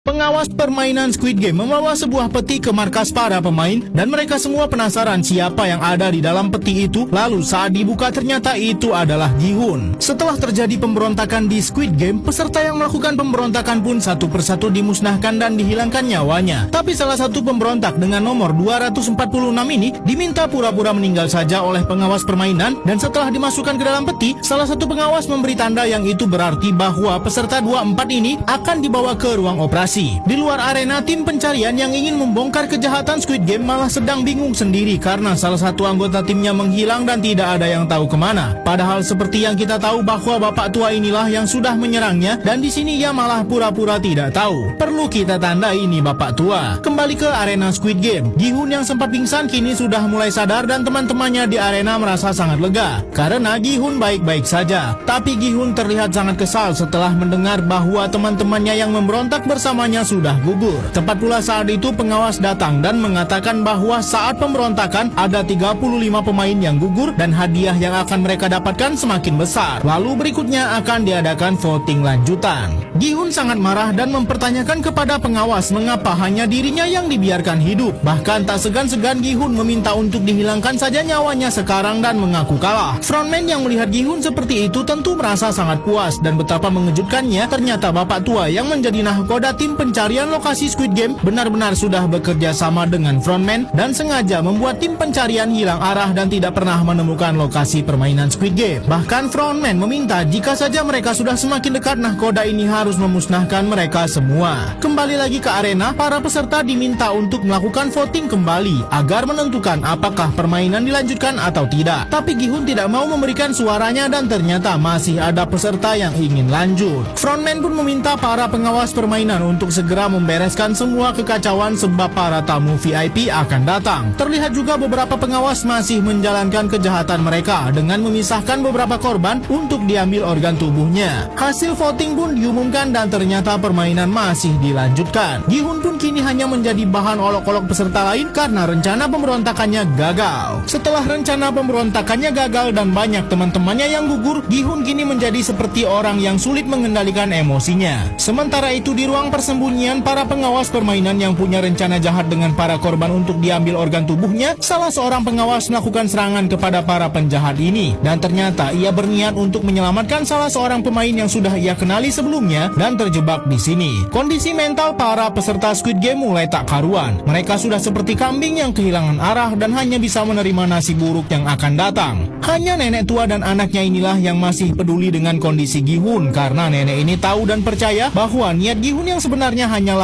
Pengawas permainan Squid Game membawa sebuah peti ke markas para pemain dan mereka semua penasaran siapa yang ada di dalam peti itu. Lalu saat dibuka ternyata itu adalah Gi-hun. Setelah terjadi pemberontakan di Squid Game, peserta yang melakukan pemberontakan pun satu persatu dimusnahkan dan dihilangkan nyawanya. Tapi salah satu pemberontak dengan nomor 246 ini diminta pura-pura meninggal saja oleh pengawas permainan, dan setelah dimasukkan ke dalam peti, salah satu pengawas memberi tanda yang itu berarti bahwa peserta 24 ini akan dibawa ke ruang operasi. Di luar arena, tim pencarian yang ingin membongkar kejahatan Squid Game malah sedang bingung sendiri karena salah satu anggota timnya menghilang dan tidak ada yang tahu kemana. Padahal seperti yang kita tahu bahwa bapak tua inilah yang sudah menyerangnya, dan di sini ia malah pura-pura tidak tahu. Perlu kita tandai ini bapak tua. Kembali ke arena Squid Game, Gi-hun yang sempat pingsan kini sudah mulai sadar dan teman-temannya di arena merasa sangat lega karena Gi-hun baik-baik saja. Tapi Gi-hun terlihat sangat kesal setelah mendengar bahwa teman-temannya yang memberontak bersama sudah gugur. Tepat pula saat itu pengawas datang dan mengatakan bahwa saat pemberontakan ada 35 pemain yang gugur dan hadiah yang akan mereka dapatkan semakin besar. Lalu berikutnya akan diadakan voting lanjutan. Gi-hun sangat marah dan mempertanyakan kepada pengawas mengapa hanya dirinya yang dibiarkan hidup. Bahkan tak segan-segan Gi-hun meminta untuk dihilangkan saja nyawanya sekarang dan mengaku kalah. Frontman yang melihat Gi-hun seperti itu tentu merasa sangat puas, dan betapa mengejutkannya ternyata bapak tua yang menjadi nahkoda tim pencarian lokasi Squid Game benar-benar sudah bekerja sama dengan frontman dan sengaja membuat tim pencarian hilang arah dan tidak pernah menemukan lokasi permainan Squid Game. Bahkan frontman meminta jika saja mereka sudah semakin dekat, nahkoda ini harus memusnahkan mereka semua. Kembali lagi ke arena, para peserta diminta untuk melakukan voting kembali agar menentukan apakah permainan dilanjutkan atau tidak. Tapi Gi-hun tidak mau memberikan suaranya dan ternyata masih ada peserta yang ingin lanjut. Frontman pun meminta para pengawas permainan untuk segera membereskan semua kekacauan sebab para tamu VIP akan datang. Terlihat juga beberapa pengawas masih menjalankan kejahatan mereka dengan memisahkan beberapa korban untuk diambil organ tubuhnya. Hasil voting pun diumumkan dan ternyata permainan masih dilanjutkan. Gi-hun pun kini hanya menjadi bahan olok-olok peserta lain karena rencana pemberontakannya gagal. Setelah rencana pemberontakannya gagal dan banyak teman-temannya yang gugur, Gi-hun kini menjadi seperti orang yang sulit mengendalikan emosinya. Sementara itu di ruang persembunyian para pengawas permainan yang punya rencana jahat dengan para korban untuk diambil organ tubuhnya, salah seorang pengawas melakukan serangan kepada para penjahat ini, dan ternyata ia berniat untuk menyelamatkan salah seorang pemain yang sudah ia kenali sebelumnya dan terjebak di sini. Kondisi mental para peserta Squid Game mulai tak karuan. Mereka sudah seperti kambing yang kehilangan arah dan hanya bisa menerima nasib buruk yang akan datang. Hanya nenek tua dan anaknya inilah yang masih peduli dengan kondisi Gi-hun karena nenek ini tahu dan percaya bahwa niat Gi-hun yang sebenarnya hanyalah